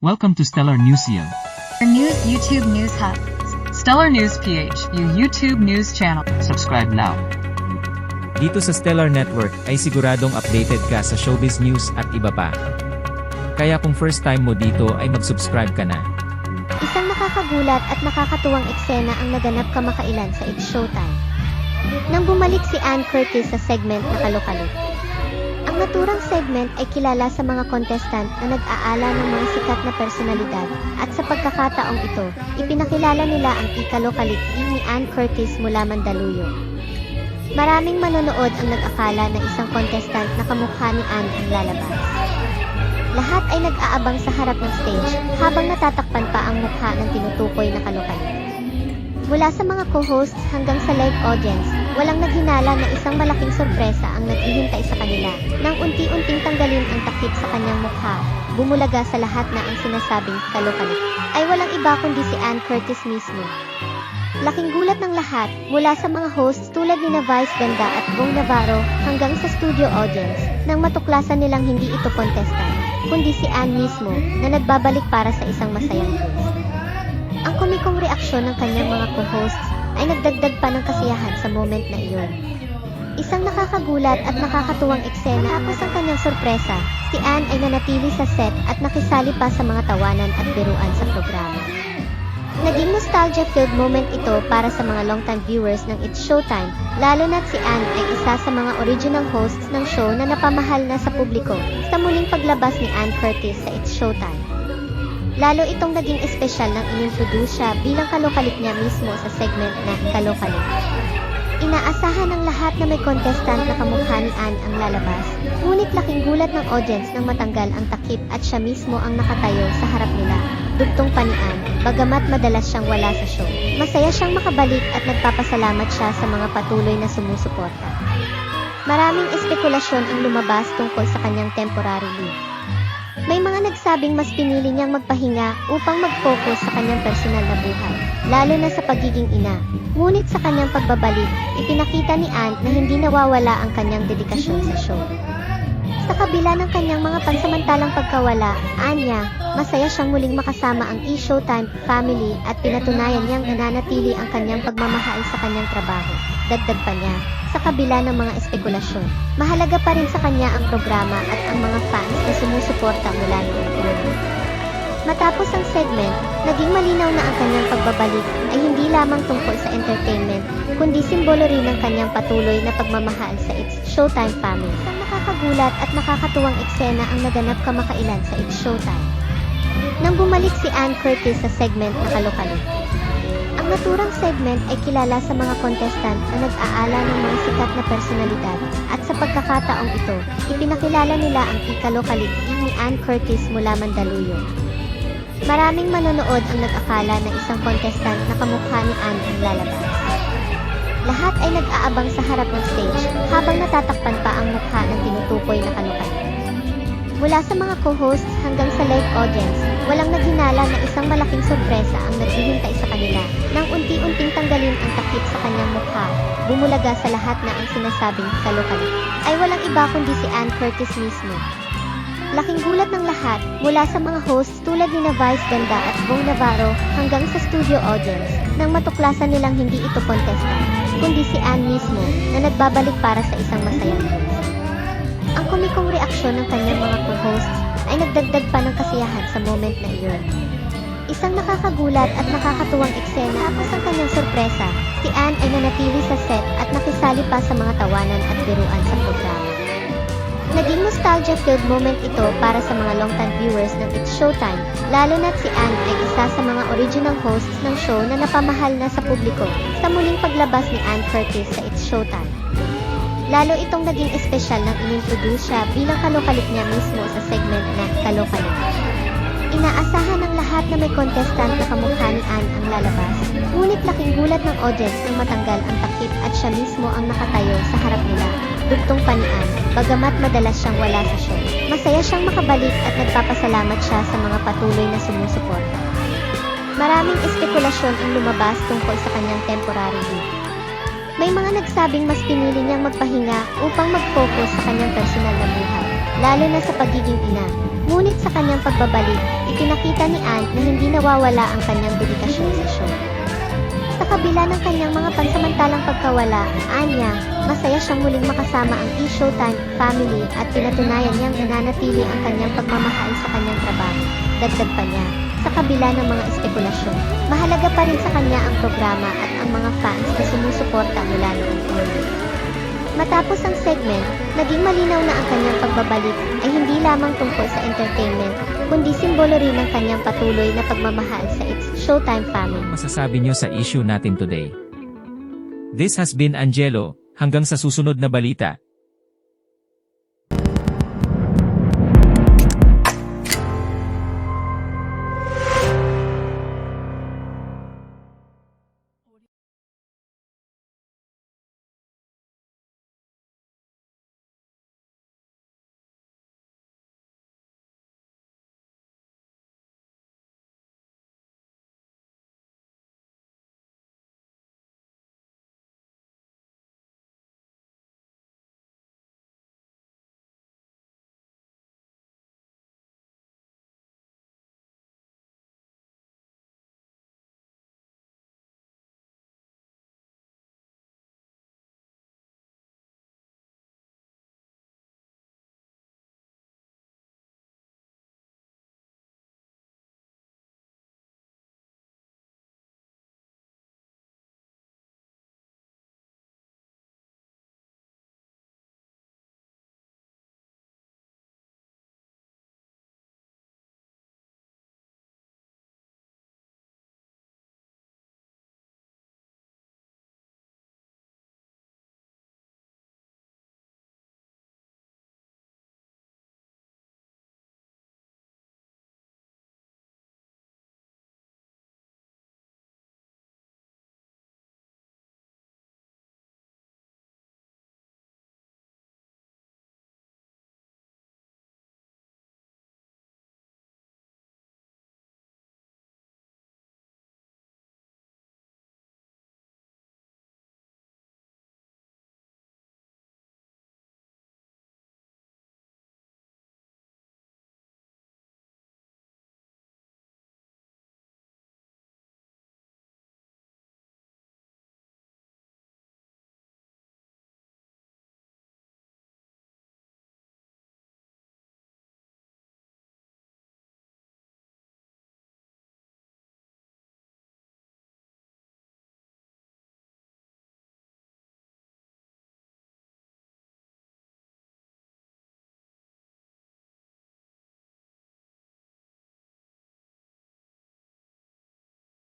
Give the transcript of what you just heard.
Welcome to Stellar Newsio. Our news YouTube News Hub. Stellar News PH, YouTube news channel. Subscribe now. Dito sa Stellar Network ay siguradong updated ka sa showbiz news at iba pa. Kaya kung first time mo dito ay mag-subscribe ka na. Isang nakakagulat at nakakatuwang eksena ang naganap kamakailan sa It's Showtime. Nang bumalik si Ann Curtis sa segment na Kalo-Kalo. Ang naturang segment ay kilala sa mga contestant na nag-aala ng mga sikat na personalidad at sa pagkakataong ito, ipinakilala nila ang ikalo-kalikli ni Ann Curtis mula Mandaluyong. Maraming manonood ang nag-akala na isang contestant na kamukha ni Ann ang lalabas. Lahat ay nag-aabang sa harap ng stage habang natatakpan pa ang mukha ng tinutukoy na kalo-kalo. Mula sa mga co-hosts hanggang sa live audience, walang naghinala na isang malaking sorpresa ang naghihintay sa kanila. Nang unti-unting tanggalin ang takip sa kanyang mukha, bumulaga sa lahat na ang sinasabing kalo-kalo ay walang iba kundi si Ann Curtis mismo. Laking gulat ng lahat, mula sa mga hosts tulad ni Vice Ganda at Bong Navarro hanggang sa studio audience, nang matuklasan nilang hindi ito contestant, kundi si Ann mismo na nagbabalik para sa isang masayang twist. Ang komikong reaksyon ng kanyang mga co-hosts ay nagdagdag pa ng kasiyahan sa moment na iyon. Isang nakakagulat at nakakatuwang eksena tapos ang kanyang sorpresa, si Ann ay nanatili sa set at nakisali pa sa mga tawanan at biruan sa programa. Naging nostalgia-filled moment ito para sa mga long-time viewers ng It's Showtime, lalo na't si Ann ay isa sa mga original hosts ng show na napamahal na sa publiko sa muling paglabas ni Ann Curtis sa It's Showtime. Lalo itong naging espesyal nang inintroduce siya bilang kalokalik niya mismo sa segment na Kalo-Kalo. Inaasahan ng lahat na may contestant na kamukha ni Ann ang lalabas, ngunit laking gulat ng audience nang matanggal ang takip at siya mismo ang nakatayo sa harap nila. Dugtong pa ni Ann, bagamat madalas siyang wala sa show. Masaya siyang makabalik at nagpapasalamat siya sa mga patuloy na sumusuporta. Maraming espekulasyon ang lumabas tungkol sa kanyang temporary leave. May mga nagsabing mas pinili niyang magpahinga upang mag-focus sa kanyang personal na buhay, lalo na sa pagiging ina. Ngunit sa kanyang pagbabalik, ipinakita ni Ann na hindi nawawala ang kanyang dedikasyon sa show. Sa kabila ng kanyang mga pansamantalang pagkawala, anya, masaya siyang muling makasama ang e-Showtime family at pinatunayan niyang nananatili ang kanyang pagmamahal sa kanyang trabaho. Dagdag pa niya, sa kabila ng mga espekulasyon, mahalaga pa rin sa kanya ang programa at ang mga fans na sumusuporta mula noon. Matapos ang segment, naging malinaw na ang kanyang pagbabalik ay hindi lamang tungkol sa entertainment, kundi simbolo rin ng kanyang patuloy na pagmamahal sa It's Showtime family. Isang nakakagulat at nakakatuwang eksena ang naganap kamakailan sa It's Showtime. Nang bumalik si Ann Curtis sa segment na Kalo-Kalo. Ang naturang segment ay kilala sa mga contestant na nag-aala ng mga sikat na personalidad at sa pagkakataong ito, ipinakilala nila ang ikalo-kalikli ni Ann Curtis mula Mandaluyong. Maraming manonood ang nag-akala na isang contestant na kamukha ni Ann ang lalabas. Lahat ay nag-aabang sa harap ng stage habang natatakpan pa ang mukha ng tinutukoy na kalo-kalo. Mula sa mga co-hosts hanggang sa live audience, walang naghinala na isang malaking sorpresa ang naghihintay sa kanila. Nang unti-unting tanggalin ang takip sa kanyang mukha, bumulaga sa lahat na ang sinasabing kalo-kalo ay walang iba kundi si Ann Curtis mismo. Laking gulat ng lahat, mula sa mga hosts tulad ni Vice Ganda at Bong Navarro hanggang sa studio audience, nang matuklasan nilang hindi ito contestant, kundi si Ann mismo na nagbabalik para sa isang masayang twist. Ang komikong reaksyon ng kanyang mga co-hosts ay nagdagdag pa ng kasiyahan sa moment na iyon. Isang nakakagulat at nakakatuwang eksena tapos ang kanyang sorpresa, si Ann ay nanatili sa set at nakisali pa sa mga tawanan at biruan sa programa. Naging nostalgia-filled moment ito para sa mga long-time viewers ng It's Showtime, lalo na't si Ann ay isa sa mga original hosts ng show na napamahal na sa publiko sa muling paglabas ni Ann Curtis sa It's Showtime. Lalo itong naging espesyal nang inintroduce siya bilang kalokalik niya mismo sa segment na Kalo-Kalo. Inaasahan ng lahat na may contestant na kamukha ni Ann ang lalabas, ngunit laking gulat ng audience nang matanggal ang takip at siya mismo ang nakatayo sa harap nila. Dugtong pa ni Ann, bagamat madalas siyang wala sa show. Masaya siyang makabalik at nagpapasalamat siya sa mga patuloy na sumusuporta. Maraming espekulasyon ang lumabas tungkol sa kanyang temporary leave. May mga nagsabing mas pinili niyang magpahinga upang mag-focus sa kanyang personal na buhay, lalo na sa pagiging ina. Ngunit sa kanyang pagbabalik, ipinakita ni Ann na hindi nawawala ang kanyang dedikasyon sa show. Sa kabila ng kanyang mga pansamantalang pagkawala, anya, masaya siyang muling makasama ang eShowtime family at pinatunayan niyang nananatili ang kanyang pagmamahal sa kanyang trabaho. Dagdag pa niya, sa kabila ng mga espekulasyon, mahalaga pa rin sa kanya ang programa at ang mga fans na sumusuporta mula noong una. Matapos ang segment, naging malinaw na ang kanyang pagbabalik ay hindi lamang tungkol sa entertainment, kundi simbolo rin ng kanyang patuloy na pagmamahal sa It's Showtime family. Masasabi nyo sa issue natin today? This has been Angelo, hanggang sa susunod na balita.